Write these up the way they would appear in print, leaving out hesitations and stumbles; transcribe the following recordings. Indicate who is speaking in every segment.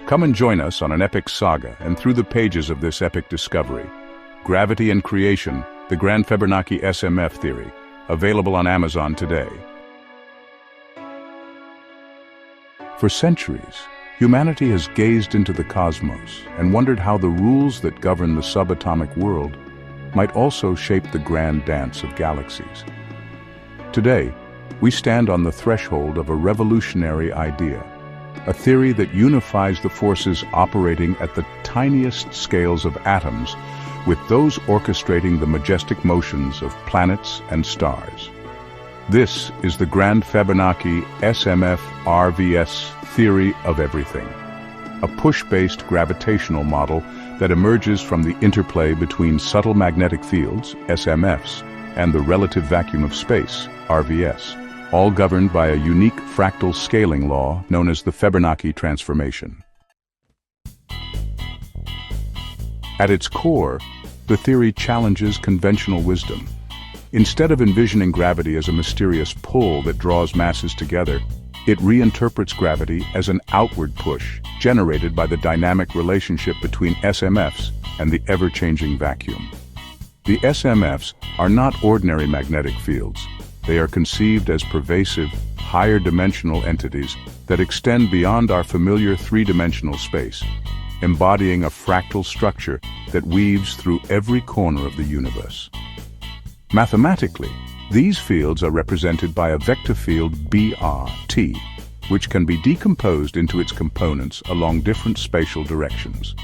Speaker 1: Come and join us on an epic saga and through the pages of this epic discovery. Gravity and Creation, the Grand Febernachy SMF Theory, available on Amazon today. For centuries, humanity has gazed into the cosmos and wondered how the rules that govern the subatomic world might also shape the grand dance of galaxies. Today, we stand on the threshold of a revolutionary idea, a theory that unifies the forces operating at the tiniest scales of atoms with those orchestrating the majestic motions of planets and stars. This is the Grand Febernachy SMF RVS Theory of Everything, a push-based gravitational model that emerges from the interplay between subtle magnetic fields, SMFs, and the relative vacuum of space, RVS, all governed by a unique fractal scaling law known as the Fibonacci transformation. At its core, the theory challenges conventional wisdom. Instead of envisioning gravity as a mysterious pull that draws masses together, it reinterprets gravity as an outward push generated by the dynamic relationship between SMFs and the ever-changing vacuum. The SMFs are not ordinary magnetic fields. They are conceived as pervasive, higher-dimensional entities that extend beyond our familiar three-dimensional space, embodying a fractal structure that weaves through every corner of the universe. Mathematically, these fields are represented by a vector field BRT, which can be decomposed into its components along different spatial directions.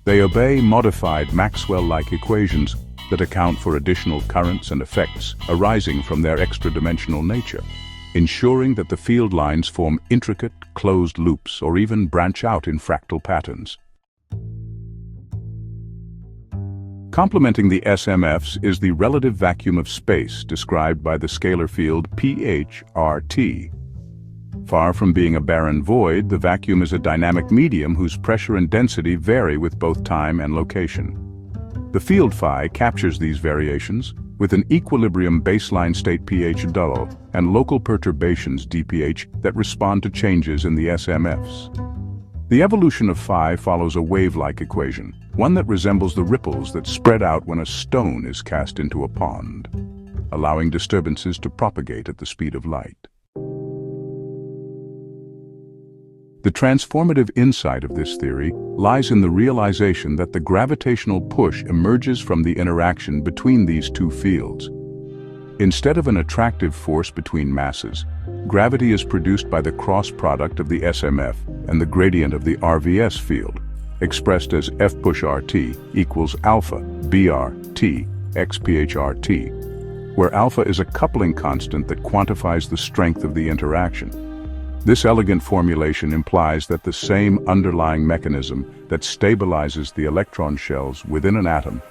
Speaker 1: They obey modified Maxwell-like equations that account for additional currents and effects arising from their extra-dimensional nature, ensuring that the field lines form intricate, closed loops or even branch out in fractal patterns. Complementing the SMFs is the relative vacuum of space described by the scalar field PHRT. Far from being a barren void, the vacuum is a dynamic medium whose pressure and density vary with both time and location. The field phi captures these variations with an equilibrium baseline state pH dull and local perturbations dpH that respond to changes in the SMFs. The evolution of phi follows a wave-like equation, one that resembles the ripples that spread out when a stone is cast into a pond, allowing disturbances to propagate at the speed of light. The transformative insight of this theory lies in the realization that the gravitational push emerges from the interaction between these two fields. Instead of an attractive force between masses, gravity is produced by the cross product of the SMF and the gradient of the RVS field, expressed as F push RT equals alpha BRT x PHRT, where alpha is a coupling constant that quantifies the strength of the interaction. This elegant formulation implies that the same underlying mechanism that stabilizes the electron shells within an atom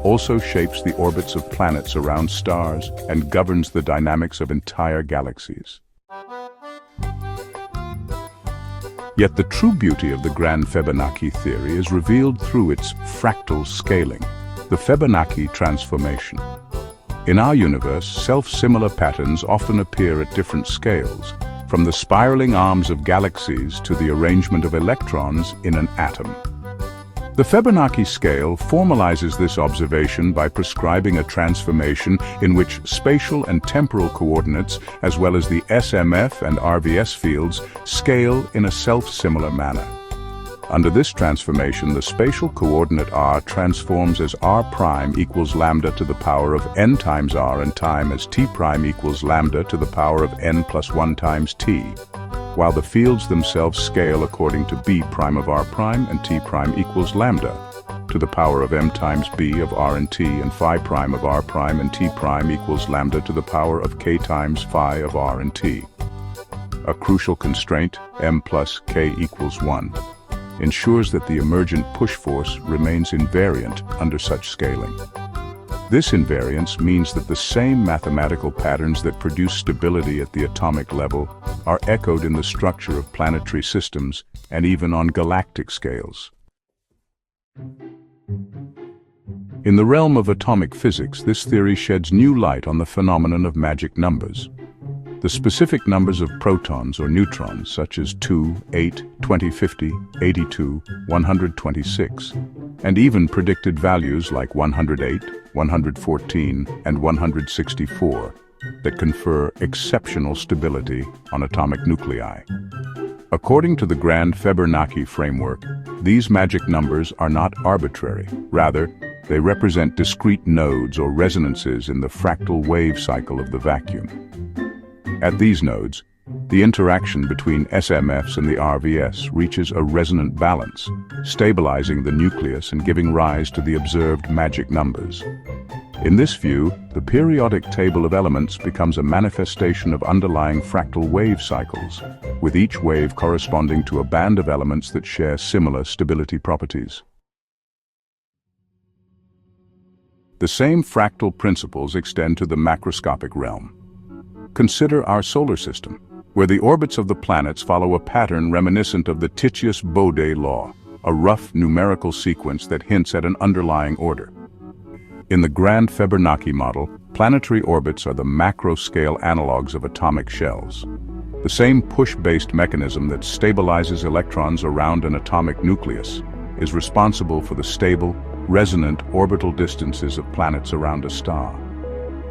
Speaker 1: also shapes the orbits of planets around stars and governs the dynamics of entire galaxies. Yet the true beauty of the Grand Febernachy theory is revealed through its fractal scaling, the Fibonacci transformation. In our universe, self-similar patterns often appear at different scales, from the spiraling arms of galaxies to the arrangement of electrons in an atom. The Fibonacci scale formalizes this observation by prescribing a transformation in which spatial and temporal coordinates, as well as the SMF and RVS fields, scale in a self-similar manner. Under this transformation, the spatial coordinate r transforms as r prime equals lambda to the power of n times r and time as t prime equals lambda to the power of n plus 1 times t, while the fields themselves scale according to b prime of r prime and t prime equals lambda to the power of m times b of r and t, and phi prime of r prime and t prime equals lambda to the power of k times phi of r and t. A crucial constraint, m plus k equals 1, ensures that the emergent push force remains invariant under such scaling. This invariance means that the same mathematical patterns that produce stability at the atomic level are echoed in the structure of planetary systems and even on galactic scales. In the realm of atomic physics, this theory sheds new light on the phenomenon of magic numbers. The The specific numbers of protons or neutrons, such as 2, 8, 2050, 82, 126, and even predicted values like 108, 114, and 164, that confer exceptional stability on atomic nuclei. According to the Grand Febernachy framework, these magic numbers are not arbitrary. Rather, they represent discrete nodes or resonances in the fractal wave cycle of the vacuum. At these nodes, the interaction between SMFs and the RVS reaches a resonant balance, stabilizing the nucleus and giving rise to the observed magic numbers. In this view, the periodic table of elements becomes a manifestation of underlying fractal wave cycles, with each wave corresponding to a band of elements that share similar stability properties. The same fractal principles extend to the macroscopic realm. Consider our solar system, where the orbits of the planets follow a pattern reminiscent of the Titius-Bode law, a rough numerical sequence that hints at an underlying order. In the Grand Febernachy model, planetary orbits are the macro-scale analogs of atomic shells. The same push-based mechanism that stabilizes electrons around an atomic nucleus is responsible for the stable, resonant orbital distances of planets around a star.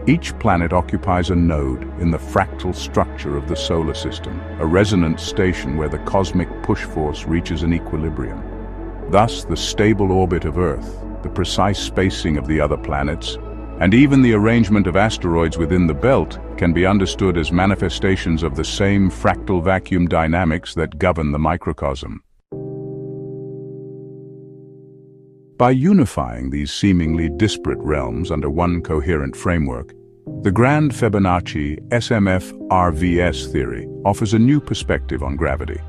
Speaker 1: Each planet occupies a node in the fractal structure of the solar system, a resonance station where the cosmic push force reaches an equilibrium. Thus, the stable orbit of Earth, the precise spacing of the other planets, and even the arrangement of asteroids within the belt can be understood as manifestations of the same fractal vacuum dynamics that govern the microcosm. By unifying these seemingly disparate realms under one coherent framework, the Grand Febernachy SMF RVS theory offers a new perspective on gravity.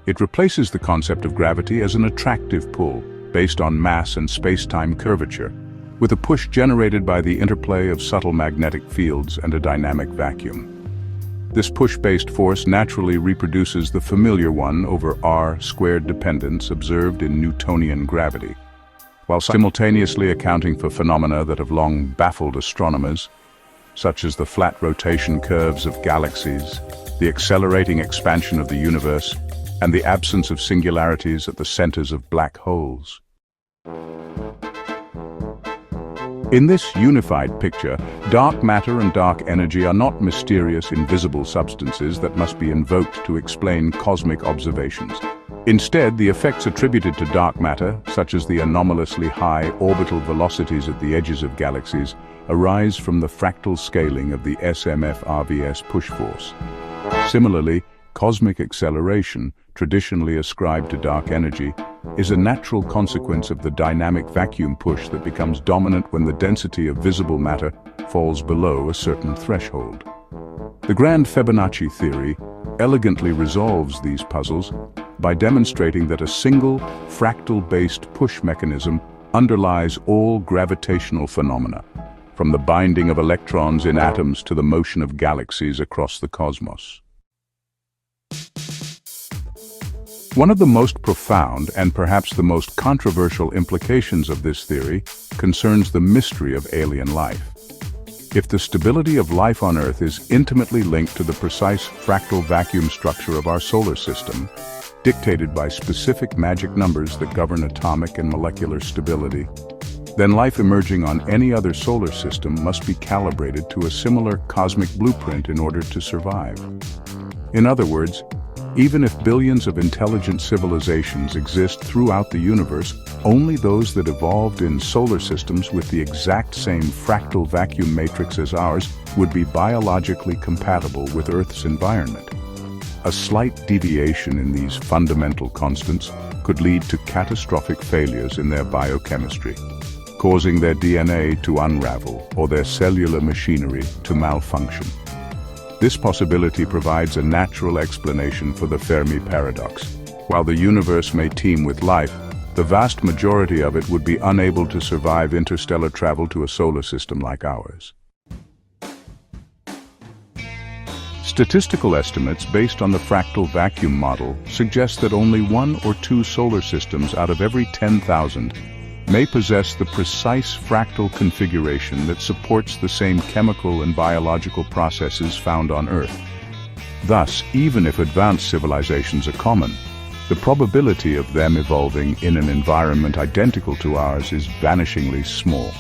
Speaker 1: It replaces the concept of gravity as an attractive pull based on mass and space-time curvature, with a push generated by the interplay of subtle magnetic fields and a dynamic vacuum. This push-based force naturally reproduces the familiar one over r² dependence observed in Newtonian gravity, while simultaneously accounting for phenomena that have long baffled astronomers, such as the flat rotation curves of galaxies, the accelerating expansion of the universe, and the absence of singularities at the centers of black holes. In this unified picture, dark matter and dark energy are not mysterious, invisible substances that must be invoked to explain cosmic observations. Instead, the effects attributed to dark matter, such as the anomalously high orbital velocities at the edges of galaxies, arise from the fractal scaling of the SMF-RVS push force. Similarly, cosmic acceleration, traditionally ascribed to dark energy, is a natural consequence of the dynamic vacuum push that becomes dominant when the density of visible matter falls below a certain threshold. The Grand Febernachy theory elegantly resolves these puzzles by demonstrating that a single, fractal-based push mechanism underlies all gravitational phenomena, from the binding of electrons in atoms to the motion of galaxies across the cosmos. One of the most profound and perhaps the most controversial implications of this theory concerns the mystery of alien life. If the stability of life on Earth is intimately linked to the precise fractal vacuum structure of our solar system, dictated by specific magic numbers that govern atomic and molecular stability, then life emerging on any other solar system must be calibrated to a similar cosmic blueprint in order to survive. In other words, even if billions of intelligent civilizations exist throughout the universe, only those that evolved in solar systems with the exact same fractal vacuum matrix as ours would be biologically compatible with Earth's environment. A slight deviation in these fundamental constants could lead to catastrophic failures in their biochemistry, causing their DNA to unravel or their cellular machinery to malfunction. This possibility provides a natural explanation for the Fermi paradox. While the universe may teem with life, the vast majority of it would be unable to survive interstellar travel to a solar system like ours. Statistical estimates based on the fractal vacuum model suggest that only 1 or 2 solar systems out of every 10,000 may possess the precise fractal configuration that supports the same chemical and biological processes found on Earth. Thus, even if advanced civilizations are common, the probability of them evolving in an environment identical to ours is vanishingly small.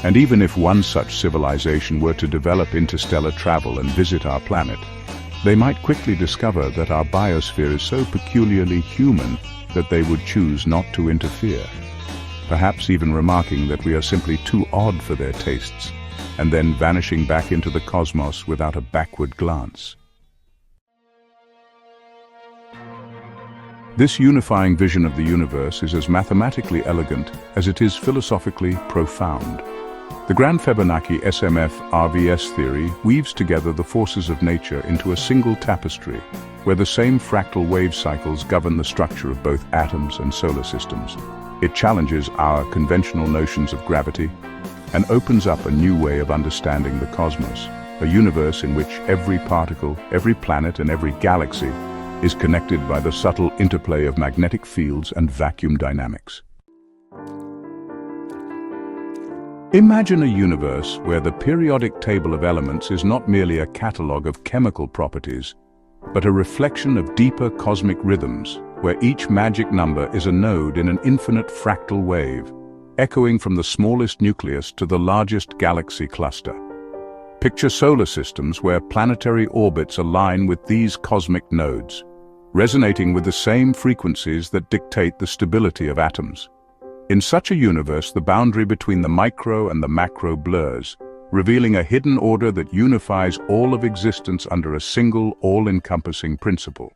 Speaker 1: And even if one such civilization were to develop interstellar travel and visit our planet, they might quickly discover that our biosphere is so peculiarly human that they would choose not to interfere, perhaps even remarking that we are simply too odd for their tastes, and then vanishing back into the cosmos without a backward glance. This unifying vision of the universe is as mathematically elegant as it is philosophically profound. The Grand Febernachy SMF RVS theory weaves together the forces of nature into a single tapestry, where the same fractal wave cycles govern the structure of both atoms and solar systems. It challenges our conventional notions of gravity and opens up a new way of understanding the cosmos, a universe in which every particle, every planet, and every galaxy is connected by the subtle interplay of magnetic fields and vacuum dynamics. Imagine a universe where the periodic table of elements is not merely a catalogue of chemical properties, but a reflection of deeper cosmic rhythms, where each magic number is a node in an infinite fractal wave, echoing from the smallest nucleus to the largest galaxy cluster. Picture solar systems where planetary orbits align with these cosmic nodes, resonating with the same frequencies that dictate the stability of atoms. In such a universe, the boundary between the micro and the macro blurs, revealing a hidden order that unifies all of existence under a single, all-encompassing principle.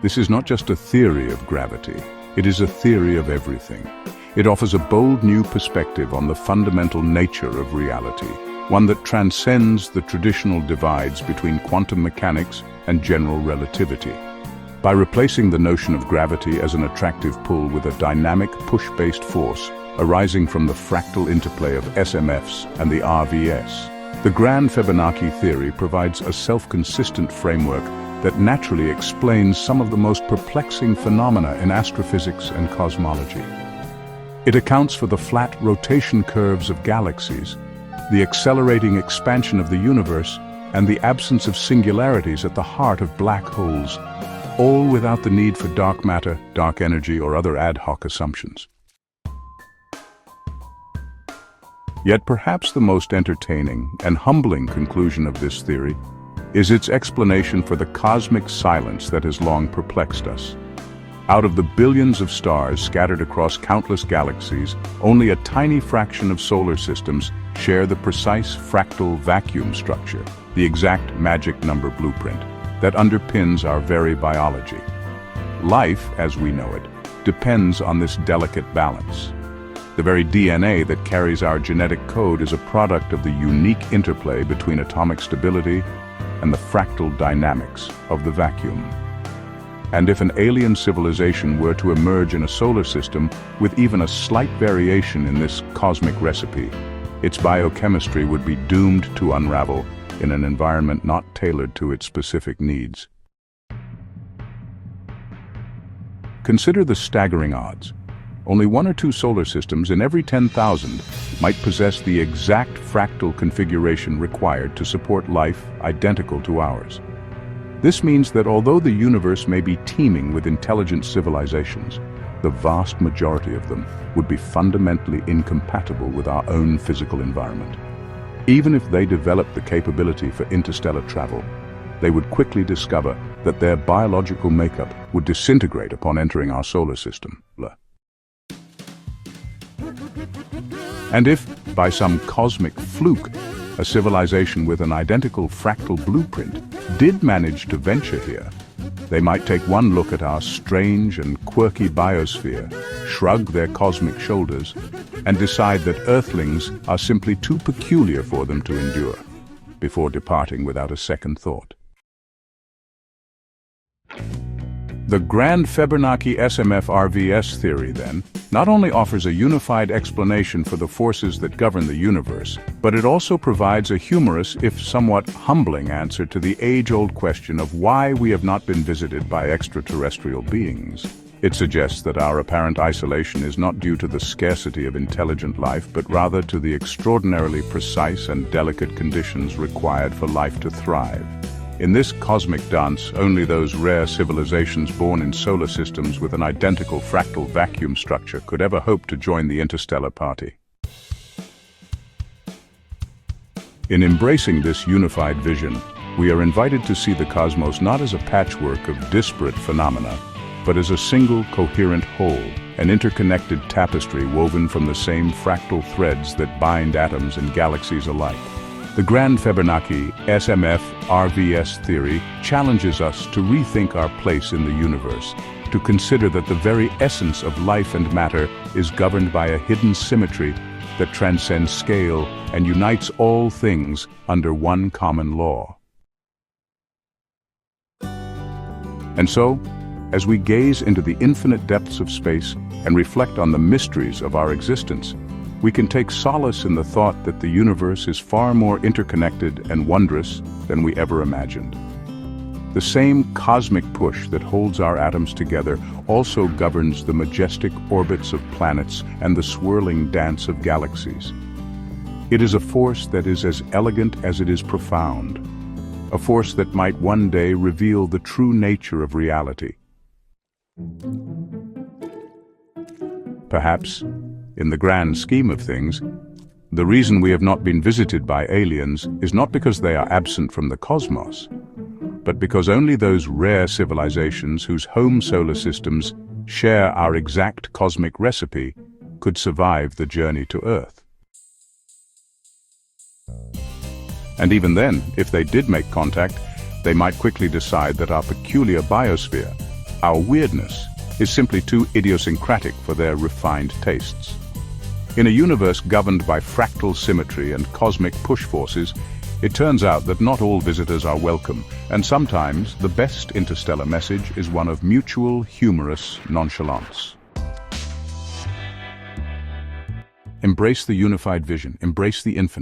Speaker 1: This is not just a theory of gravity, it is a theory of everything. It offers a bold new perspective on the fundamental nature of reality, one that transcends the traditional divides between quantum mechanics and general relativity. By replacing the notion of gravity as an attractive pull with a dynamic push-based force arising from the fractal interplay of SMFs and the RVS, the Grand Febernachy theory provides a self-consistent framework that naturally explains some of the most perplexing phenomena in astrophysics and cosmology. It accounts for the flat rotation curves of galaxies, the accelerating expansion of the universe, and the absence of singularities at the heart of black holes, all without the need for dark matter, dark energy, or other ad hoc assumptions. Yet perhaps the most entertaining and humbling conclusion of this theory is its explanation for the cosmic silence that has long perplexed us. Out of the billions of stars scattered across countless galaxies, only a tiny fraction of solar systems share the precise fractal vacuum structure, the exact magic number blueprint that underpins our very biology. Life, as we know it, depends on this delicate balance. The very DNA that carries our genetic code is a product of the unique interplay between atomic stability and the fractal dynamics of the vacuum. And if an alien civilization were to emerge in a solar system with even a slight variation in this cosmic recipe, its biochemistry would be doomed to unravel in an environment not tailored to its specific needs. Consider the staggering odds. Only 1 or 2 solar systems in every 10,000 might possess the exact fractal configuration required to support life identical to ours. This means that although the universe may be teeming with intelligent civilizations, the vast majority of them would be fundamentally incompatible with our own physical environment. Even if they developed the capability for interstellar travel, they would quickly discover that their biological makeup would disintegrate upon entering our solar system. And if, by some cosmic fluke, a civilization with an identical fractal blueprint did manage to venture here, they might take one look at our strange and quirky biosphere, shrug their cosmic shoulders, and decide that Earthlings are simply too peculiar for them to endure, before departing without a second thought. The Grand Febernachy SMF RVS theory, then, not only offers a unified explanation for the forces that govern the universe, but it also provides a humorous, if somewhat humbling, answer to the age-old question of why we have not been visited by extraterrestrial beings. It suggests that our apparent isolation is not due to the scarcity of intelligent life, but rather to the extraordinarily precise and delicate conditions required for life to thrive. In this cosmic dance, only those rare civilizations born in solar systems with an identical fractal vacuum structure could ever hope to join the interstellar party. In embracing this unified vision, we are invited to see the cosmos not as a patchwork of disparate phenomena, but as a single coherent whole, an interconnected tapestry woven from the same fractal threads that bind atoms and galaxies alike. The Grand Febernachy SMF RVS theory challenges us to rethink our place in the universe, to consider that the very essence of life and matter is governed by a hidden symmetry that transcends scale and unites all things under one common law. And so, as we gaze into the infinite depths of space and reflect on the mysteries of our existence, we can take solace in the thought that the universe is far more interconnected and wondrous than we ever imagined. The same cosmic push that holds our atoms together also governs the majestic orbits of planets and the swirling dance of galaxies. It is a force that is as elegant as it is profound, a force that might one day reveal the true nature of reality. Perhaps, in the grand scheme of things, the reason we have not been visited by aliens is not because they are absent from the cosmos, but because only those rare civilizations whose home solar systems share our exact cosmic recipe could survive the journey to Earth. And even then, if they did make contact, they might quickly decide that our peculiar biosphere, our weirdness, is simply too idiosyncratic for their refined tastes. In a universe governed by fractal symmetry and cosmic push forces, it turns out that not all visitors are welcome, and sometimes the best interstellar message is one of mutual, humorous nonchalance. Embrace the unified vision, embrace the infinite.